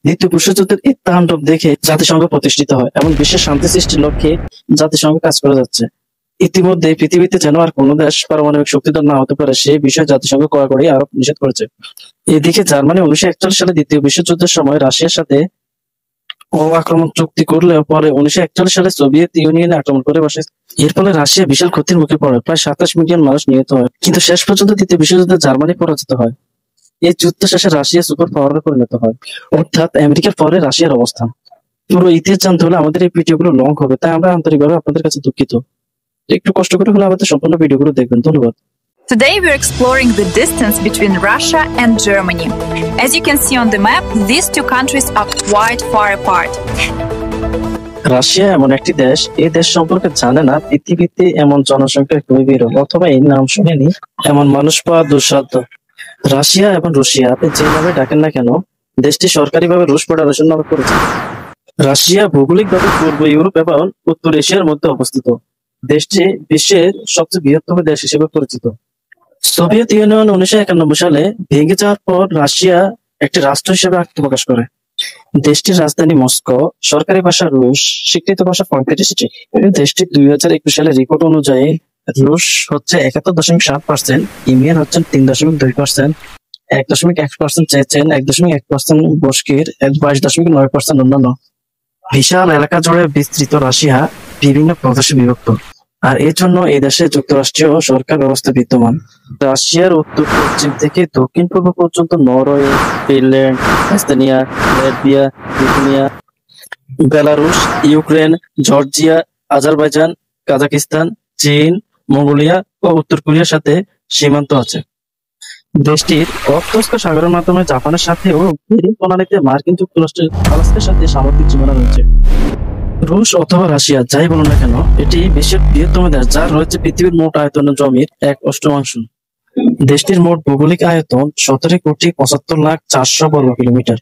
দ্বিতীয় বিশ্বযুদ্ধের এই তাণ্ডব দেখে জাতিসংঘ প্রতিষ্ঠিত হয় এবং বিশ্বের শান্তি সৃষ্টির লক্ষ্যে জাতিসংঘ কাজ করে যাচ্ছে। ইতিমধ্যে পৃথিবীতে যেন আর কোনো দেশ পারমাণবিক শক্তিধর না হতে পারে সেই বিষয়ে জাতিসংঘ কড়াকড়ি আরোপ নিষেধ করেছে। এদিকে জার্মানি 1941 সালে দ্বিতীয় বিশ্বযুদ্ধের সময় রাশিয়ার সাথে আক্রমণ চুক্তি করলেও পরে 1941 সালে সোভিয়েত ইউনিয়নে আক্রমণ করে বসে। এর ফলে রাশিয়া বিশাল ক্ষতির মুখে পড়ে, প্রায় 27 মিলিয়ন মানুষ নিহত হয়। কিন্তু শেষ পর্যন্ত দ্বিতীয় বিশ্বযুদ্ধে জার্মানি পরাজিত হয়। এই যুদ্ধ শেষে রাশিয়া সুপার পাওয়ারে পরিণত হয়, অর্থাৎ আমেরিকার পরে রাশিয়ার অবস্থান। পুরো ইতিহাস জানতে হলে আমাদের এই ভিডিওগুলো লং হবে, তাই আমরা আন্তরিকভাবে আপনাদের কাছে দুঃখিত। একটু কষ্ট করে হলে আমাদের সম্পূর্ণ ভিডিওগুলো দেখবেন। ধন্যবাদ। Today we're exploring the distance between Russia and Germany. As you can see on the map, these two countries are quite far apart. Russia এমন একটি দেশ, এই দেশ সম্পর্কে জানে না পৃথিবীতে এমন জনসংখ্যা খুবই বিরল, অথবা এই নাম শুনেনি এমন মানুষ পাওয়া দুঃসাধ্য। রাশিয়া এবং রুশিয়া, আপনি যে নামে ডাকেন না কেন, দেশটি সরকারিভাবে রুশ ফেডারেশন নামে পরিচিত। রাশিয়া ভৌগোলিকভাবে পূর্ব ইউরোপ এবং উত্তর এশিয়ার মধ্যে অবস্থিত। দেশটি বিশ্বের সবচেয়ে বৃহত্তম দেশ হিসেবে পরিচিত। সোভিয়েত ইউনিয়ন 1991 সালে ভেঙে যাওয়ার পর রাশিয়া একটি রাষ্ট্র হিসেবে আত্মপ্রকাশ করে। দেশটির রাজধানী মস্কো, সরকারি ভাষা রুশ, স্বীকৃত ভাষা 35টি। দেশটির 2021 সালের রিপোর্ট অনুযায়ী রুশ হচ্ছে 71.7%, ইউনিয়ন হচ্ছেন 3.2%, 1.1% চেচেন, 1.1% বস্কির, 22.9% অন্যান্য। বিশাল এলাকা জুড়ে বিস্তৃত রাশিয়া বিভিন্ন প্রদেশে বিভক্ত, আর এর জন্য এই দেশে যুক্তরাষ্ট্রীয় সরকার ব্যবস্থা বিদ্যমান। রাশিয়ার উত্তর পশ্চিম থেকে দক্ষিণ পূর্ব পর্যন্ত Norway, Finland, Estonia, Latvia, Lithuania, Belarus, Ukraine, Georgia, Azerbaijan, Kazakhstan, চীন, মঙ্গোলিয়া ও উত্তর কোরিয়ার সাথে সীমান্ত আছে। দেশটির অক্তস্ক সাগরের মাধ্যমে জাপানের সাথে ও বেরিং প্রণালীতে মার্কিন যুক্তরাষ্ট্রের আলাস্কার সাথে সামুদ্রিক সীমানা রয়েছে। রুশ অথবা রাশিয়া যাই বলুন না কেন, এটি বিশ্বের বৃহত্তম দেশ, যার রয়েছে পৃথিবীর মোট আয়তনের জমির 1/8। দেশটির মোট ভৌগোলিক আয়তন 17,75,04,000 বর্গ কিলোমিটার,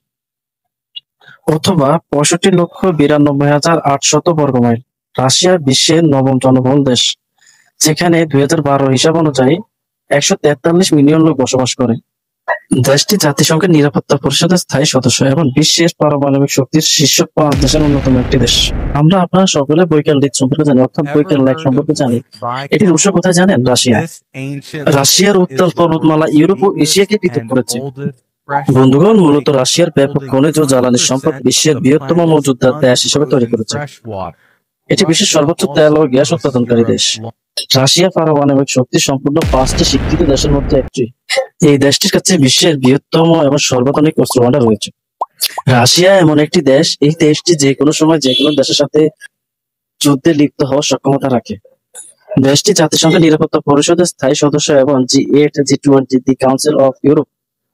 অথবা 65,92,800 বর্গ মাইল। রাশিয়া বিশ্বের 9ম জনবহুল দেশ, যেখানে 2012 হিসাব অনুযায়ী 143 মিলিয়ন লোক বসবাস করে। দেশটি জাতিসংঘের নিরাপত্তা পরিষদের স্থায়ী সদস্য এবং বিশ্বের পারমাণবিক শক্তির শীর্ষ 5 দেশের অন্যতম একটি দেশ। আমরা আপনারা সকলে বৈকাল দিক সম্পর্কে জানি, অর্থাৎ বৈকাল লাইক সম্পর্কে জানি। এটির উৎস কোথায় জানেন? রাশিয়া। রাশিয়ার উত্তাল পর্বতমালা ইউরোপ ও এশিয়াকে পৃথক করেছে। বন্ধুগণ, মূলত রাশিয়ার ব্যাপক খনিজ ও জ্বালানি সম্পদ বিশ্বের বৃহত্তম মজুতদার দেশ হিসেবে তৈরি করেছে। এটি বিশ্বের সর্বোচ্চ তেল ও গ্যাস উৎপাদনকারী দেশ। রাশিয়া পারমাণবিক শক্তি সম্পূর্ণ 5টি স্বীকৃত দেশের মধ্যে একটি। এই দেশটির কাছে বিশ্বের বৃহত্তম এবং সর্বাধুনিক অস্ত্র ভান্ডার রয়েছে। রাশিয়া এমন একটি দেশ, এই দেশটি যে কোনো সময় যে কোনো দেশের সাথে যুদ্ধে লিপ্ত হওয়ার সক্ষমতা রাখে। দেশটি জাতিসংঘের নিরাপত্তা পরিষদের স্থায়ী সদস্য এবং G8, G20, the council of Europe,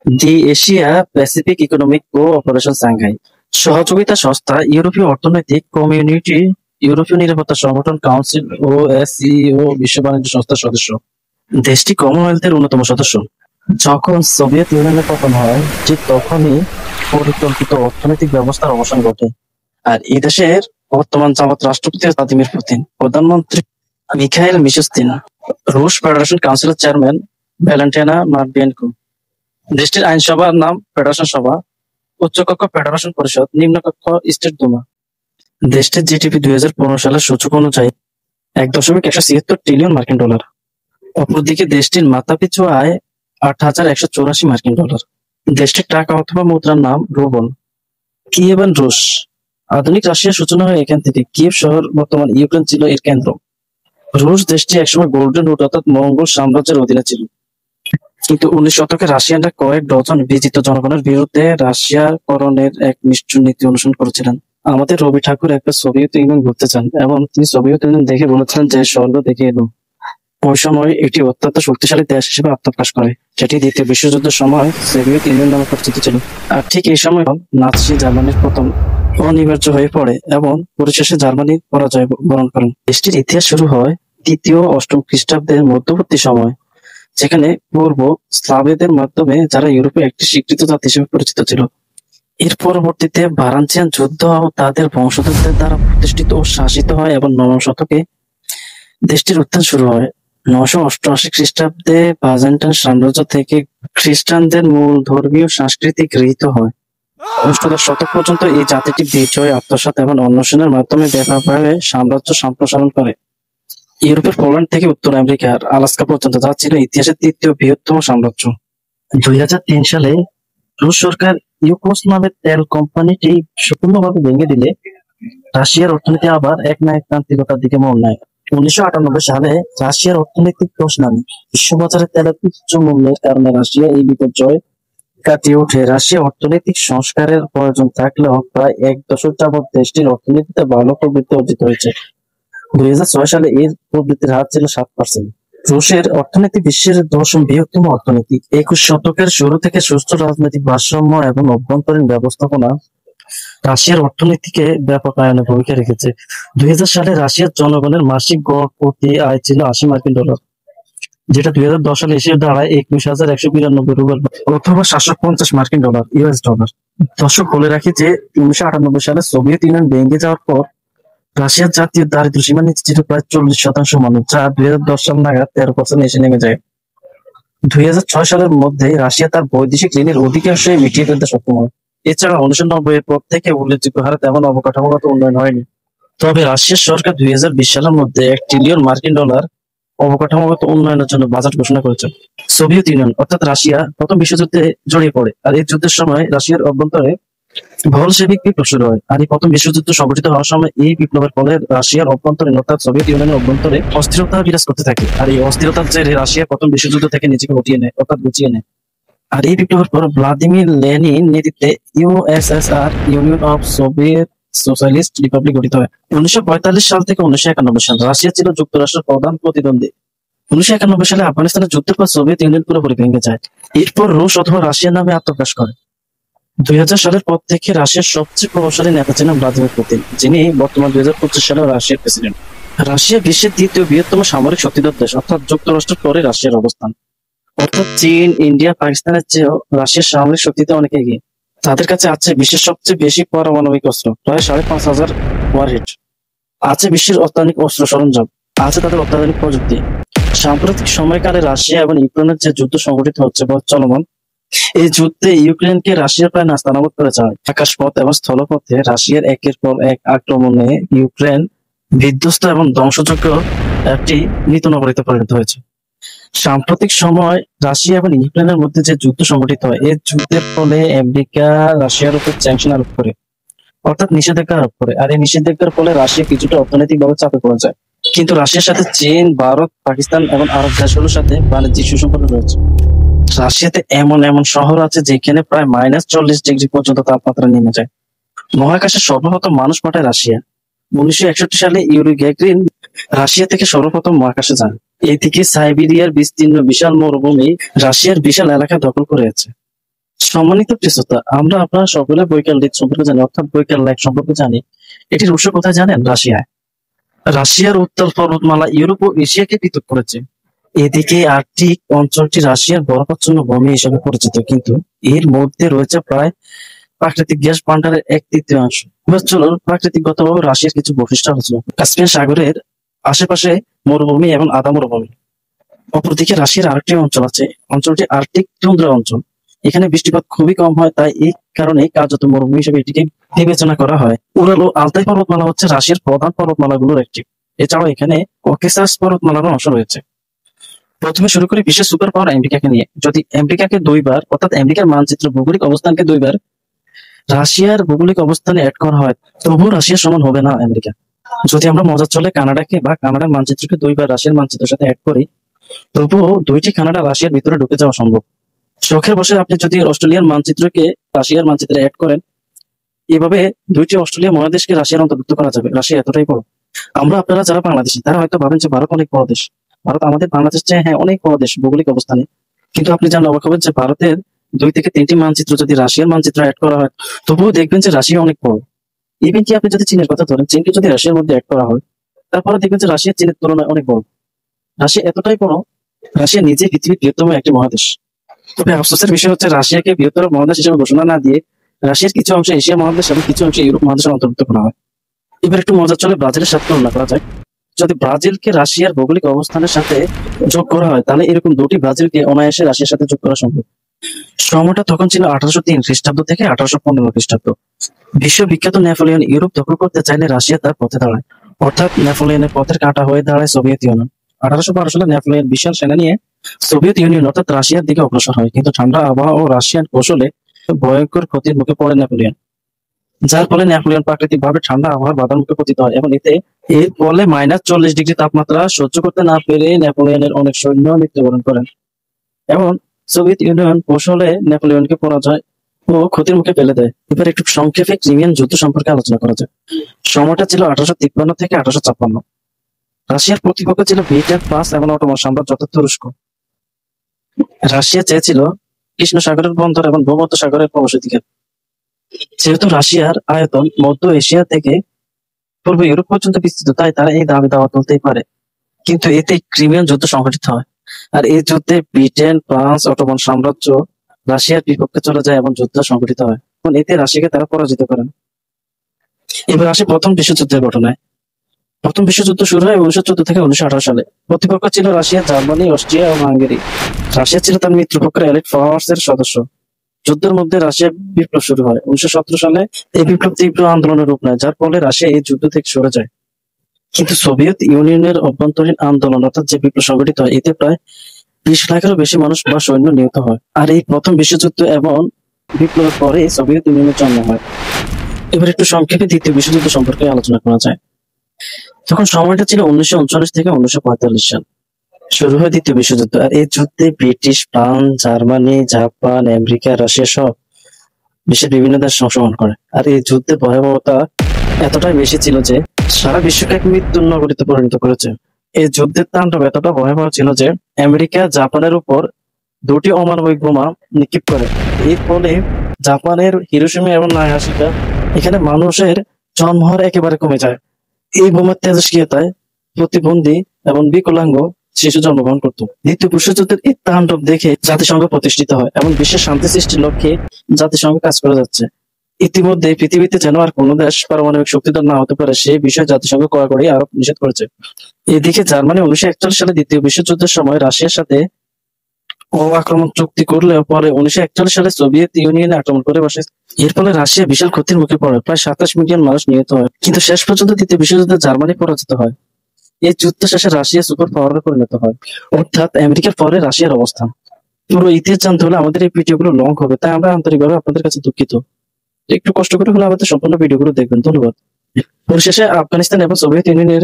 the Asia Pacific economic cooperation Shanghai সহযোগিতা সংস্থা, ইউরোপীয় অর্থনৈতিক কমিউনিটি, ইউরোপীয় নিরাপত্তা সংগঠন কাউন্সিল, OSCE ও বিশ্ব বাণিজ্য সংস্থার সদস্য। দেশটি কমনওয়েলথের অন্যতম সদস্য। যখন সোভিয়েত ইউনিয়নের পতন হয়, ঠিক তখনই পরিকল্পিত অর্থনৈতিক ব্যবস্থার অবসান ঘটে। আর এই দেশের বর্তমান জামাত রাষ্ট্রপতি ভ্লাদিমির পুতিন, প্রধানমন্ত্রী মিখাইল মিশুস্তিন, রুশ ফেডারেশন কাউন্সিলের চেয়ারম্যান ভ্যালেন্টিনা মার্বিয়েনকো। দেশটির আইনসভার নাম ফেডারেশন সভা, উচ্চকক্ষ ফেডারেশন পরিষদ, নিম্নকক্ষ স্টেট দুমা। দেশটির জিডিপি 2015 সালের সূচক অনুযায়ী 1.176 ট্রিলিয়ন মার্কিন ডলার। অপরদিকে দেশটির মাথাপিছু আয় 8,184 মার্কিন ডলার। দেশটির টাকা অথবা মুদ্রার নাম রুবল। কিয়েভ এবং রুশ। আধুনিক রাশিয়ার সূচনা হয় এখান থেকে। কিয়েভ শহর বর্তমান ইউক্রেন ছিল এর কেন্দ্র। রুশ দেশটি একসময় গোল্ডেন রুট অর্থাৎ মঙ্গোল সাম্রাজ্যের অধীনে ছিল, কিন্তু 19 শতকে রাশিয়ানরা কয়েক ডজন বিজিত জনগণের বিরুদ্ধে রাশিয়াকরণের এক নিষ্ঠুর নীতি অনুসরণ করেছিলেন। আমাদের রবি ঠাকুর একবার সোভিয়েত ইউনিয়ন ঘুরতে চান এবং তিনি সোভিয়েত ইউনিয়ন দেখে বলেছিলেন যে স্বর্গ দেখে এলো। ওই সময় এটি অত্যন্ত শক্তিশালী দেশ হিসেবে আত্মপ্রকাশ করে, যেটি দ্বিতীয় বিশ্বযুদ্ধের সময় সোভিয়েত ইউনিয়ন নামে পরিচিত ছিল। আর ঠিক এই সময় নাৎসি জার্মানির পতন অনিবার্য হয়ে পড়ে এবং পরিশেষে জার্মানির পরাজয় বরণ করেন। দেশটির ইতিহাস শুরু হয় 3য় ও 8ম খ্রিস্টাব্দের মধ্যবর্তী সময়, যেখানে পূর্ব স্লাভেদের মাধ্যমে যারা ইউরোপে একটি স্বীকৃত জাতি হিসেবে পরিচিত ছিল। এর পরবর্তীতে বারানচিয়ান যুদ্ধ ও তাদের বংশধরদের দ্বারা প্রতিষ্ঠিত ও শাসিত হয় এবং 9ম শতকে দেশটির উত্থান শুরু হয়। 988 খ্রিস্টাব্দে বাইজেন্টাইন সাম্রাজ্য থেকে খ্রিস্টানদের মূল ধর্মীয় সংস্কৃতি গৃহীত হয়। অষ্টাদশ শতক পর্যন্ত এই জাতিটি বিজয়, আত্মসাৎ এবং অন্বেষণের মাধ্যমে ব্যাপকভাবে সাম্রাজ্য সম্প্রসারণ করে। ইউরোপের পোল্যান্ড থেকে উত্তর আমেরিকার আলাস্কা পর্যন্ত, যা ছিল ইতিহাসের তৃতীয় বৃহত্তম সাম্রাজ্য। 2003 সালে রুশ সরকার ইউগোস্লাভের তেল কোম্পানিটি সম্পূর্ণভাবে ভেঙে দিলে রাশিয়ার অর্থনীতি আবার এক না এক তান্ত্রিকতার দিকে মোড় নেয়। 1998 সালে রাশিয়ার অর্থনৈতিক ধস নামে। বিশ্ববাজারে তেলের উচ্চ মূল্যের কারণে রাশিয়া এই বিপর্যয় কাটিয়ে ওঠে। রাশিয়া অর্থনৈতিক সংস্কারের প্রয়োজন থাকলেও প্রায় এক দশক যাবৎ দেশটির অর্থনীতিতে ভালো প্রবৃদ্ধি অর্জিত হয়েছে। 2006 সালে এর প্রবৃদ্ধির হার ছিল 7%। রুশের অর্থনীতি বিশ্বের 10ম বৃহত্তম অর্থনীতি। 21 শতকের শুরু থেকে সুস্থ রাজনৈতিক ভারসাম্য এবং অভ্যন্তরীণ ব্যবস্থাপনা রাশিয়ার অর্থনীতিকে ব্যাপকায়নে ভূমিকা রেখেছে। 2000 সালে রাশিয়ার জনগণের মাসিক গড় প্রতি আয় ছিল $80, যেটা 2010 সালে এসে দাঁড়ায় $21,192 অথবা $750 ইউএস ডলার। দর্শক বলে রাখি যে 1998 সালে সোভিয়েত ইউনিয়ন ভেঙে যাওয়ার পর রাশিয়ার জাতীয় দারিদ্র সীমার নিচে ছিল প্রায় 40% মানুষ, যা 2010 সাল নাগাদ 13% এসে নেমে যায়। 2006 সালের মধ্যে রাশিয়া তার বৈদেশিক ঋণের অধিকাংশই মিটিয়ে ফেলতে সক্ষম হয়। এছাড়া 1990 এর পর থেকে উল্লেখযোগ্য হারে তেমন অবকাঠামোগত উন্নয়ন হয়নি। তবে রাশিয়ার সরকার 2020 সালের মধ্যে $1 ট্রিলিয়ন অবকাঠামোগত উন্নয়নের জন্য বাজেট ঘোষণা করেছে। সোভিয়েত ইউনিয়ন অর্থাৎ রাশিয়া প্রথম বিশ্বযুদ্ধে জড়িয়ে পড়ে, আর এই যুদ্ধের সময় রাশিয়ার অভ্যন্তরে বলশেভিক বিপ্লব শুরু হয়। আর এই প্রথম বিশ্বযুদ্ধ সংঘটিত হওয়ার সময় এই বিপ্লবের ফলে রাশিয়ার অভ্যন্তরীণ অর্থাৎ সোভিয়েত ইউনিয়নের অভ্যন্তরে অস্থিরতা বিরাজ করতে থাকে। আর এই অস্থিরতার জেরে রাশিয়া প্রথম বিশ্বযুদ্ধ থেকে নিজেকে গুটিয়ে নেয়, অর্থাৎ গুছিয়ে নেয়। আর এই বিপ্লবের পর ভ্লাদিমির লেনিন নেতৃত্বে USSR, union of Soviet socialist Republic গঠিত হয়। 1945 সাল থেকে 1991 সাল রাশিয়া ছিল যুক্তরাষ্ট্রের প্রধান প্রতিদ্বন্দ্বী। 1991 সালে আফগানিস্তানের যুদ্ধের পর সোভিয়েত ইউনিয়ন পুরোপুরি ভেঙে যায়। এরপর রুশ অথবা রাশিয়ার নামে আত্মপ্রকাশ করে। 2000 সালের পর থেকে রাশিয়ার সবচেয়ে প্রভাবশালী নেতা ছিলেন ভ্লাদিমির পুতিন, যিনি বর্তমান 2025 সালে রাশিয়ার প্রেসিডেন্ট। রাশিয়া বিশ্বের দ্বিতীয় বৃহত্তম সামরিক শক্তিধর দেশ, অর্থাৎ যুক্তরাষ্ট্রের পরে রাশিয়ার অবস্থান। অর্থাৎ চীন, ইন্ডিয়া, পাকিস্তানের চেয়েও রাশিয়ার সামরিক শক্তিতে অনেক এগিয়ে। তাদের কাছে আছে বিশ্বের সবচেয়ে বেশি পারমাণবিক অস্ত্র, প্রায় 5,500 ওয়ারহেড। আছে বিশ্বের অত্যাধুনিক অস্ত্র সরঞ্জাম, আছে তাদের অত্যাধুনিক প্রযুক্তি। সাম্প্রতিক সময়কালে রাশিয়া এবং ইউক্রেনের যে যুদ্ধ সংঘটিত হচ্ছে বা চলমান, এই যুদ্ধে ইউক্রেনকে রাশিয়া প্রায় নাস্তানাবুদ করে যায়। আকাশপথ এবং স্থলপথে রাশিয়ার একের পর এক আক্রমণে ইউক্রেন বিধ্বস্ত এবং ধ্বংসযোগ্য একটি মৃত নগরীতে পরিণত হয়েছে। সাম্প্রতিক সময় রাশিয়া এবং ইউক্রেনের মধ্যে যে যুদ্ধ সংঘটিত হয়, এই যুদ্ধের ফলে আমেরিকা রাশিয়ার উপর স্যাংশন আরোপ করে, অর্থাৎ নিষেধাজ্ঞা আরোপ করে। আর এই নিষেধাজ্ঞার ফলে রাশিয়া কিছুটা অর্থনৈতিকভাবে চাপে পড়ে যায়। কিন্তু রাশিয়ার সাথে চীন, ভারত, পাকিস্তান এবং আরব দেশগুলোর সাথে বাণিজ্যিক সুসম্পর্ক রয়েছে। রাশিয়াতে এমন এমন শহর আছে যেখানে প্রায় -40 ডিগ্রি পর্যন্ত তাপমাত্রা নেমে যায়। মহাকাশে সর্বপ্রথম মানুষ পাঠায় রাশিয়া। 1961 সালে ইউরি গ্যাগরিন রাশিয়া থেকে সর্বপ্রথম মহাকাশে যান। এদিকে সাইবেরিয়ার বিস্তীর্ণ বিশাল মরুভূমি রাশিয়ার বিশাল এলাকা দখল করে আছে। সম্মানিত প্রিয়তা, আমরা আপনারা সকলে বৈকাল রেড সম্পর্কে জানি, অর্থাৎ বৈকাল লাইট সম্পর্কে জানি। এটির উৎস কোথায় জানেন? রাশিয়ায়। রাশিয়ার উত্তর পর্বতমালা ইউরোপ ও এশিয়াকে পৃথক করেছে। এদিকে আর্কটিক অঞ্চলটি রাশিয়ার বরফাচ্ছন্ন ভূমি হিসেবে পরিচিত, কিন্তু এর মধ্যে রয়েছে প্রায় প্রাকৃতিক গ্যাস ভান্ডারের 1/3। এবার চলুন প্রাকৃতিকগতভাবে রাশিয়ার কিছু বৈশিষ্ট্য আলোচনা করি। কাস্পিয়ান সাগরের আশেপাশে মরুভূমি এবং আধা মরুভূমি। অপরদিকে রাশিয়ার আরেকটি অঞ্চল আছে, অঞ্চলটি আর্কটিক তুন্দ্রা অঞ্চল। এখানে বৃষ্টিপাত খুবই কম হয়, তাই এই কারণে কার্যত মরুভূমি হিসেবে এটিকে বিবেচনা করা হয়। উরাল ও আলতাই পর্বতমালা হচ্ছে রাশিয়ার প্রধান পর্বতমালাগুলোর একটি। এছাড়াও এখানে ককেসাস পর্বতমালারও অংশ রয়েছে। প্রথমে শুরু করি বিশ্বের সুপার পাওয়ার আমেরিকাকে নিয়ে। যদি আমেরিকাকে 2 বার, অর্থাৎ আমেরিকার মানচিত্র ভৌগোলিক অবস্থানকে 2 বার রাশিয়ার ভৌগোলিক অবস্থানে অ্যাড করা হয়, তবুও রাশিয়ার সমান হবে না আমেরিকা। যদি আমরা মজার চলে কানাডাকে বা কানাডার মানচিত্রকে 2 বার রাশিয়ার মানচিত্রের সাথে অ্যাড করি, তবুও 2টি কানাডা রাশিয়ার ভিতরে ঢুকে যাওয়া সম্ভব। শখের বসে আপনি যদি অস্ট্রেলিয়ার মানচিত্রকে রাশিয়ার মানচিত্রে অ্যাড করেন, এভাবে 2টি অস্ট্রেলিয়া মহাদেশকে রাশিয়ার অন্তর্ভুক্ত করা যাবে। রাশিয়া এতটাই বড়। আপনারা যারা বাংলাদেশী, তারা হয়তো ভাবেন যে ভারত অনেক বড় দেশ। ভারত আমাদের বাংলাদেশ চেয়ে অনেক বড় দেশ ভৌগোলিক অবস্থানে, কিন্তু আপনি জানলে অবাক হবেন যে ভারতের 2 থেকে 3টি মানচিত্র যদি রাশিয়ার মানচিত্র অ্যাড করা হয়, তবুও দেখবেন যে রাশিয়া অনেক বড়। ইভেন কি আপনি যদি চীনের কথা ধরেন, চীনকে যদি রাশিয়ার মধ্যে অ্যাড করা হয়, তারপরে দেখবেন যে রাশিয়া চীনের তুলনায় অনেক বড়। রাশিয়া এতটাই বড়, রাশিয়া নিজে পৃথিবীর বৃহত্তম একটি মহাদেশ। তবে আফসোসের বিষয় হচ্ছে রাশিয়াকে বৃহত্তর মহাদেশ হিসেবে ঘোষণা না দিয়ে রাশিয়ার কিছু অংশে এশিয়া মহাদেশ এবং কিছু অংশে ইউরোপ মহাদেশের অন্তর্ভুক্ত করা হয়। এবার একটু মজার চলে ব্রাজিলের সাথে তুলনা করা যায়। যদি ব্রাজিলকে রাশিয়ার ভৌগোলিক অবস্থানের সাথে যোগ করা হয়, তাহলে এরকম 2টি ব্রাজিলকে অনায়াসে রাশিয়ার সাথে যোগ করা সম্ভব। সময়টা তখন ছিল 1803 খ্রিস্টাব্দ থেকে 1815 খ্রিস্টাব্দ। বিশ্ববিখ্যাত নেপোলিয়ন ইউরোপ দখল করতে চাইলে রাশিয়া তার পথে দাঁড়ায়, অর্থাৎ নেপোলিয়নের পথের কাঁটা হয়ে দাঁড়ায় সোভিয়েত ইউনিয়ন। 1812 সালে নেপোলিয়ন বিশাল সেনা নিয়ে সোভিয়েত ইউনিয়ন অর্থাৎ রাশিয়ার দিকে অগ্রসর হয়, কিন্তু ঠান্ডা আবহাওয়া ও রাশিয়ান কৌশলে ভয়ঙ্কর ক্ষতির মুখে পড়ে নেপোলিয়ন, যার ফলে নেপোলিয়ন প্রাকৃতিকভাবে ঠান্ডা আবহাওয়ার বাধার মুখে পতিত হয় এবং এর ফলে -40 ডিগ্রি তাপমাত্রা সহ্য করতে না পেরে নেপোলিয়নের অনেক সৈন্য মৃত্যুবরণ করেন এবং সোভিয়েত ইউনিয়ন কৌশলে নেপোলিয়নকে পরাজয় ও ক্ষতির মুখে ফেলে দেয়। এবার একটু সংক্ষেপে ক্রিমিয়ান যুদ্ধ সম্পর্কে আলোচনা করা যায়। সময়টা ছিল 1853 থেকে 1856। রাশিয়ার প্রতিপক্ষ ছিল ব্রিটেন, ফ্রান্স এবং অটোমান সাম্রাজ্য অর্থাৎ তুরস্ক। রাশিয়া চেয়েছিল কৃষ্ণ সাগরের বন্দর এবং ভূমধ্য সাগরের প্রবেশাধিকার। যেহেতু রাশিয়ার আয়তন মধ্য এশিয়া থেকে পূর্ব ইউরোপ পর্যন্ত বিস্তৃত, তাই তারা এই দাবি দাওয়া তুলতেই পারে, কিন্তু এতে ক্রিমিয়ান যুদ্ধ সংঘটিত হয়। আর এই যুদ্ধে ব্রিটেন, ফ্রান্স, অটোমান সাম্রাজ্য রাশিয়ার বিপক্ষে চলে যায় এবং যুদ্ধ সংঘটিত হয় এবং এতে রাশিয়াকে তারা পরাজিত করেন। এবার আসে প্রথম বিশ্বযুদ্ধের ঘটনায়। প্রথম বিশ্বযুদ্ধ শুরু হয় 1914 থেকে 1918 সালে। প্রতিপক্ষ ছিল রাশিয়া, জার্মানি, অস্ট্রিয়া ও হাঙ্গেরি। রাশিয়া ছিল তার মিত্রপক্ষ এলিট ফোর্স এর সদস্য। যুদ্ধের মধ্যে রাশিয়া বিপ্লব শুরু হয় 1917 সালে। এই বিপ্লব তীব্র আন্দোলনের রূপ নেয়, যার ফলে রাশিয়া এই যুদ্ধ থেকে সরে যায়। কিন্তু সোভিয়েত ইউনিয়নের অভ্যন্তরীণ আন্দোলন অর্থাৎ যে বিপ্লব সংঘটিত হয়, এতে প্রায় 20 লাখেরও বেশি মানুষ বা সৈন্য নিহত হয়। আর এই প্রথম বিশ্বযুদ্ধ এবং বিপ্লবের পরে সোভিয়েত ইউনিয়নের জন্ম হয়। এবার একটু সংক্ষেপে দ্বিতীয় বিশ্বযুদ্ধ সম্পর্কে আলোচনা করা যায়। তখন সময়টা ছিল 1939 থেকে 1945 সাল। শুরু হয় দ্বিতীয় বিশ্বযুদ্ধ। আর এই যুদ্ধে British, France, Germany, Japan, America, Russia সহ বিশ্বের বিভিন্ন দেশ অংশগ্রহণ করে। আর এই যুদ্ধের ভয়াবহতা এতটাই বেশি ছিল যে সারা বিশ্বকে এক মৃত্যুর নগরীতে পরিণত করেছে। এই যুদ্ধের তাণ্ডব এতটা ভয়াবহ ছিল যে আমেরিকা জাপানের উপর 2টি অমানবিক বোমা নিক্ষেপ করে। এর ফলে জাপানের হিরোশিমা এবং নাগাসাকি এখানে মানুষের জন্মহার একেবারে কমে যায়। এই বোমার তেজস্ক্রিয়তায় প্রতিবন্ধী এবং বিকলাঙ্গ শিশু জন্মগ্রহণ করত। দ্বিতীয় বিশ্বযুদ্ধের এই তাণ্ডব দেখে জাতিসংঘ প্রতিষ্ঠিত হয় এবং বিশ্বের শান্তি সৃষ্টির লক্ষ্যে জাতিসংঘ কাজ করে যাচ্ছে। ইতিমধ্যে পৃথিবীতে যেন আর কোনো দেশ পারমাণবিক শক্তিধর না হতে পারে সেই বিষয়ে জাতিসংঘ কড়াকড়ি আরোপ নিষেধ করেছে। এদিকে জার্মানি 1941 সালে দ্বিতীয় বিশ্বযুদ্ধের সময় রাশিয়ার সাথে আক্রমণ চুক্তি করলেও পরে 1941 সালে সোভিয়েত ইউনিয়নে আক্রমণ করে বসে। এর ফলে রাশিয়া বিশাল ক্ষতির মুখে পড়ে, প্রায় 27 মিলিয়ন মানুষ নিহত হয়। কিন্তু শেষ পর্যন্ত দ্বিতীয় বিশ্বযুদ্ধে জার্মানি পরাজিত হয়। এই যুদ্ধ শেষে রাশিয়া সুপার পাওয়ারে পরিণত হয়, অর্থাৎ আমেরিকার পরে রাশিয়ার অবস্থান। পুরো ইতিহাস জানতে হলে আমাদের এই ভিডিওগুলো লং হবে, তাই আমরা আন্তরিকভাবে আপনাদের কাছে দুঃখিত। একটু কষ্ট করে হলে আমাদের সম্পূর্ণ ভিডিওগুলো দেখবেন। ধন্যবাদ। পরিশেষে আফগানিস্তান এবং সোভিয়েত ইউনিয়নের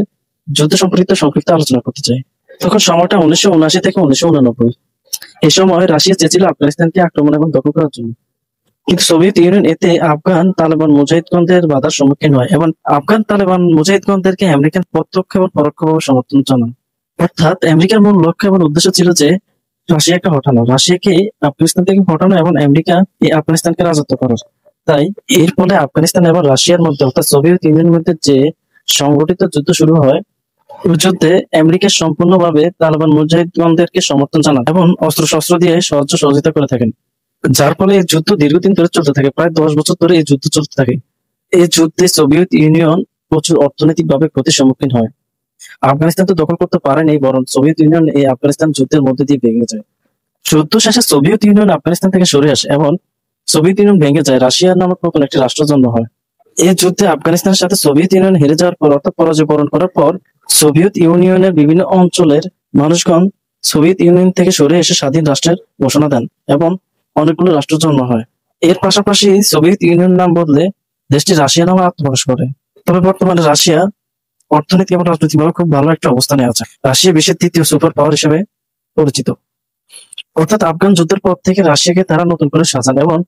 যুদ্ধ সম্পর্কিত সংক্ষিপ্ত আলোচনা করতে চাই। তখন সময়টা 1979 থেকে 1989। এই সময় রাশিয়া চেয়েছিল আফগানিস্তানকে আক্রমণ এবং দখল করার জন্য, কিন্তু সোভিয়েত ইউনিয়ন এতে আফগান তালেবান মুজাহিদগণদের বাধার সম্মুখীন হয় এবং আফগান তালেবান মুজাহিদগণদেরকে আমেরিকান প্রত্যক্ষ এবং পরোক্ষভাবে সমর্থন জানান। অর্থাৎ আমেরিকার মূল লক্ষ্য এবং উদ্দেশ্য ছিল যে রাশিয়াকে হটানো, রাশিয়াকে আফগানিস্তান থেকে হটানো এবং আমেরিকা এই আফগানিস্তানকে রাজত্ব করার। তাই এর ফলে আফগানিস্তান এবং রাশিয়ার মধ্যে অর্থাৎ সোভিয়েত ইউনিয়নের মধ্যে যে সংগঠিত যুদ্ধ শুরু হয়, এই যুদ্ধে আমেরিকা সম্পূর্ণভাবে তালেবান মুজাহিদগণদেরকে সমর্থন জানান এবং অস্ত্র-শস্ত্র দিয়ে সাহায্য সহযোগিতা করে থাকেন, যার ফলে এই যুদ্ধ দীর্ঘদিন ধরে চলতে থাকে। প্রায় 10 বছর ধরে এই যুদ্ধ চলতে থাকে। এই যুদ্ধে সোভিয়েত ইউনিয়ন প্রচুর অর্থনৈতিকভাবে ক্ষতির সম্মুখীন হয়। আফগানিস্তান তো দখল করতে পারেনি, বরং সোভিয়েত ইউনিয়ন এই আফগানিস্তান যুদ্ধের মধ্যে দিয়ে ভেঙে যায়। যুদ্ধ শেষে সোভিয়েত ইউনিয়ন আফগানিস্তান থেকে সরে আসে এবং সোভিয়েত ইউনিয়ন ভেঙে যায়। রাশিয়া নামক নতুন একটি রাষ্ট্র জন্ম হয়। এই যুদ্ধে আফগানিস্তানের সাথে সোভিয়েত ইউনিয়ন হেরে যাওয়ার পর অর্থাৎ পরাজয় বরণ করার পর সোভিয়েত ইউনিয়নের বিভিন্ন অঞ্চলের মানুষগণ সোভিয়েত ইউনিয়ন থেকে সরে এসে স্বাধীন রাষ্ট্রের ঘোষণা দেন এবং অনেকগুলো রাষ্ট্র জন্ম হয়। এর পাশাপাশি সোভিয়েত ইউনিয়ন নাম বদলে দেশটি রাশিয়া নামে আত্মপ্রকাশ করে। তবে বর্তমানে রাশিয়া অর্থনৈতিক এবং রাজনৈতিকভাবে খুব ভালো একটা অবস্থানে আছে। রাশিয়া বিশ্বের 3য় সুপার পাওয়ার হিসেবে পরিচিত। অর্থাৎ আফগান যুদ্ধের পর থেকে রাশিয়াকে তারা নতুন করে সাজান এবং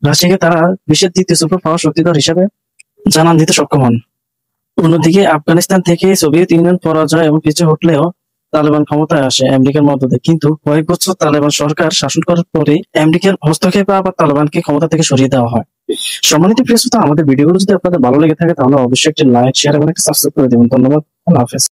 রাশিয়াকে তারা বিশ্বের 3য় সুপার পাওয়ার শক্তিধর হিসেবে জানান দিতে সক্ষম হন। অন্যদিকে আফগানিস্তান থেকে সোভিয়েত ইউনিয়ন পরাজয় এবং পিছু হটলেও তালেবান ক্ষমতায় আসে আমেরিকার মদদে। কিন্তু কয়েক বছর তালেবান সরকার শাসন করার পরে আমেরিকার হস্তক্ষেপে আবার তালেবানকে ক্ষমতা থেকে সরিয়ে দেওয়া হয়। সম্মানিত প্রিয় শ্রোতা, আমাদের ভিডিওগুলো যদি আপনাদের ভালো লেগে থাকে তাহলে অবশ্যই একটি লাইক, শেয়ার এবং একটা সাবস্ক্রাইব করে দেবেন। ধন্যবাদ। আল্লাহ হাফেজ।